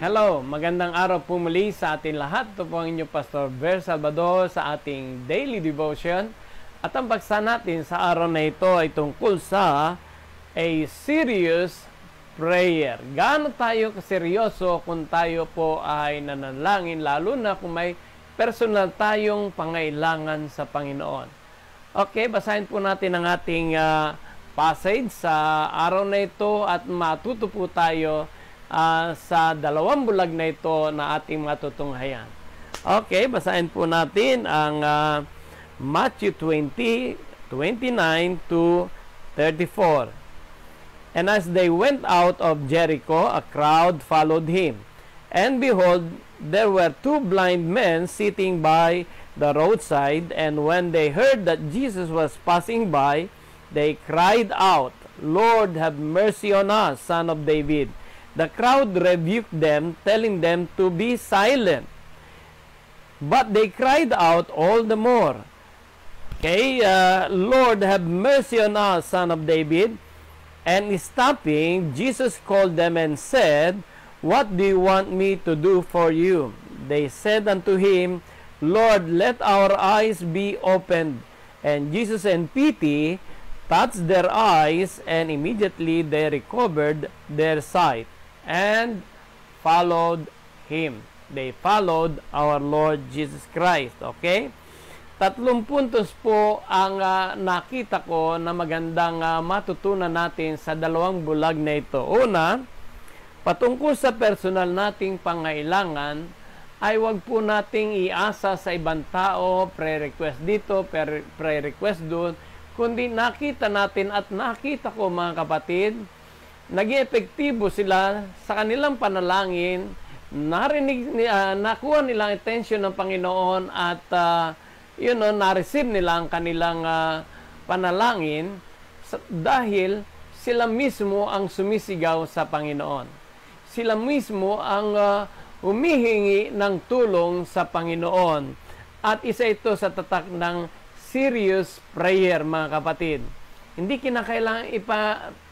Hello, magandang araw po muli sa atin lahat. Ito po ang inyong Pastor Ver Salvador sa ating daily devotion. At ang baksa natin sa araw na ito ay tungkol sa a serious prayer. Gaano tayo kaseryoso kung tayo po ay nanalangin, lalo na kung may personal tayong pangailangan sa Panginoon. Okay, basahin po natin ang ating passage sa araw na ito at matuto po tayo sa dalawang bulag na ito na ating matutunghayan. Okay, basahin po natin ang Matthew 20:29 to 34. And as they went out of Jericho, a crowd followed him. And behold, there were two blind men sitting by the roadside, and when they heard that Jesus was passing by, they cried out, Lord, have mercy on us, Son of David. The crowd rebuked them, telling them to be silent. But they cried out all the more, Lord, have mercy on us, Son of David. And stopping, Jesus called them and said, What do you want me to do for you? They said unto him, Lord, let our eyes be opened. And Jesus in pity touched their eyes, and immediately they recovered their sight and followed him. They followed our Lord Jesus Christ. Okay? 3 puntos po ang nakita ko na magandang matutunan natin sa dalawang bulag na ito. Una, patungkol sa personal nating pangailangan, ay wag po nating iasa sa ibang tao, pre-request dito, pre-request doon, kundi nakita natin at nakita ko mga kapatid, naging epektibo sila sa kanilang panalangin, nakuha nilang attention ng Panginoon at na-receive nila ang kanilang panalangin dahil sila mismo ang sumisigaw sa Panginoon. Sila mismo ang humihingi ng tulong sa Panginoon. At isa ito sa tatak ng serious prayer, mga kapatid. Hindi kinakailangan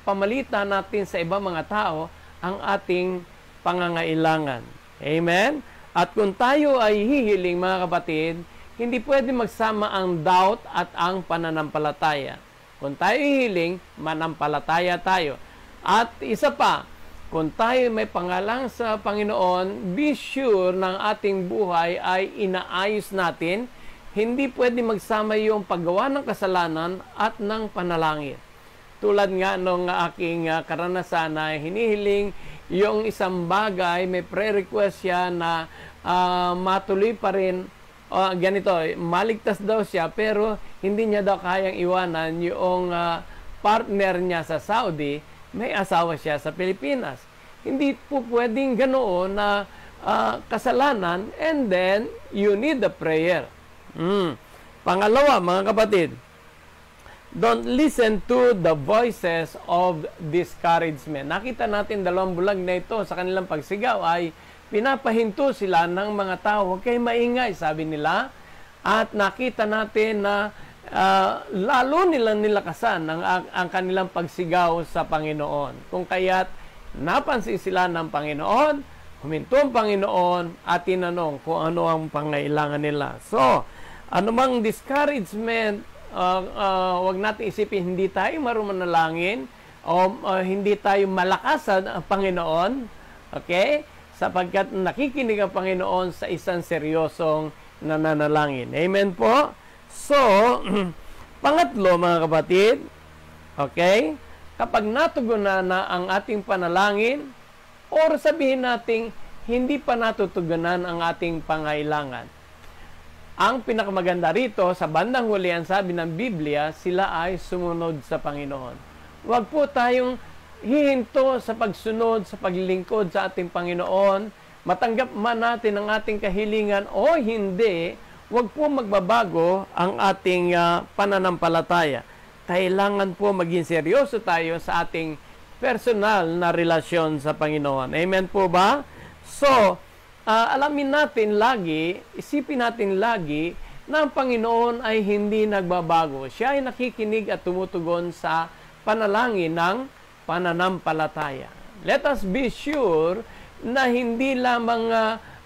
pamalita natin sa ibang mga tao ang ating pangangailangan. Amen? At kung tayo ay hihiling, mga kapatid, hindi pwede magsama ang doubt at ang pananampalataya. Kung tayo hihiling, manampalataya tayo. At isa pa, kung tayo may pangalang sa Panginoon, be sure ng ating buhay ay inaayos natin. Hindi pwede magsama yung paggawa ng kasalanan at ng panalangin. Tulad nga nung aking karanasan na hinihiling yung isang bagay, may pre-request siya na matuloy pa rin, ganito, maligtas daw siya pero hindi niya daw kayang iwanan yung partner niya sa Saudi, may asawa siya sa Pilipinas. Hindi po pwedeng ganoon na kasalanan and then you need the prayer. Pangalawa, mga kapatid, don't listen to the voices of discouragement. Nakita natin dalawang bulag na ito sa kanilang pagsigaw ay pinapahinto sila ng mga tao. Huwag kayo maingay, sabi nila. At nakita natin na lalo nilang nilakasan ang kanilang pagsigaw sa Panginoon. Kung kaya't napansin sila ng Panginoon, huminto ang Panginoon at tinanong kung ano ang pangailangan nila. So, anumang discouragement, wag natin isipin hindi tayo marunong manalangin o hindi tayo malakasan ang Panginoon, okay? Sapagkat nakikinig ang Panginoon sa isang seryosong nananalangin. Amen po? So, pangatlo, mga kapatid, okay? Kapag natugunan na ang ating panalangin, or sabihin natin hindi pa natutugunan ang ating pangailangan, ang pinakamaganda rito, sa bandang huli, ang sabi ng Biblia, sila ay sumunod sa Panginoon. Huwag po tayong hihinto sa pagsunod, sa paglilingkod sa ating Panginoon. Matanggap man natin ang ating kahilingan o hindi, huwag po magbabago ang ating pananampalataya. Kailangan po maging seryoso tayo sa ating personal na relasyon sa Panginoon. Amen po ba? So, alamin natin lagi, isipin natin lagi na ang Panginoon ay hindi nagbabago. Siya ay nakikinig at tumutugon sa panalangin ng pananampalataya. Let us be sure na hindi lamang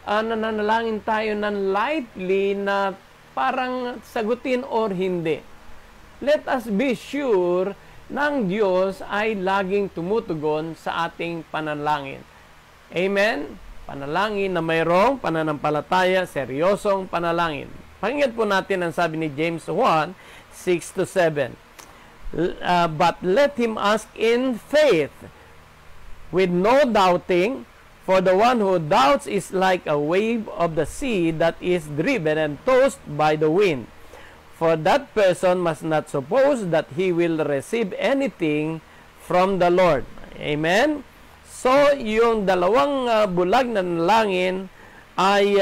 nananalangin tayo ng lightly na parang sagutin or hindi. Let us be sure ng Diyos ay laging tumutugon sa ating panalangin. Amen? Panalangin na mayroong pananampalataya, seryosong panalangin. Pakinggan po natin ang sabi ni James 1, 6-7. But let him ask in faith, with no doubting, for the one who doubts is like a wave of the sea that is driven and tossed by the wind. For that person must not suppose that he will receive anything from the Lord. Amen? So, yung dalawang bulag na nalangin ay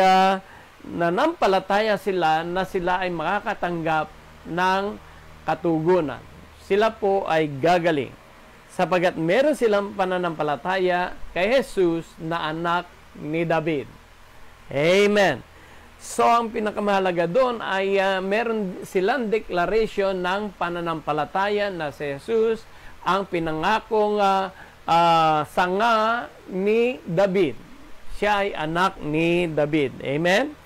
nanampalataya sila na sila ay makakatanggap ng katugunan. Sila po ay gagaling sapagat meron silang pananampalataya kay Jesus na anak ni David. Amen. So, ang pinakamahalaga doon ay meron silang declaration ng pananampalataya na si Jesus ang pinangakong sanga ni David. Siya ay anak ni David. Amen?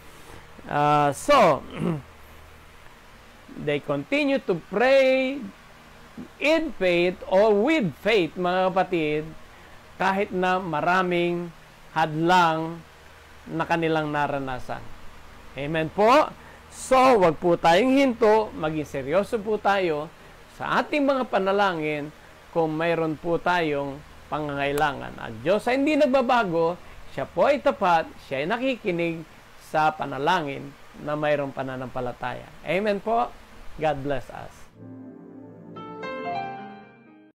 So, they continue to pray in faith or with faith, mga kapatid, kahit na maraming hadlang na kanilang naranasan. Amen po? So, wag po tayong hinto, maging seryoso po tayo sa ating mga panalangin kung mayroon po tayong pangangailangan. Ang Diyos ay hindi nagbabago, siya po ay tapat, siya ay nakikinig sa panalangin na mayroong pananampalataya. Amen po? God bless us.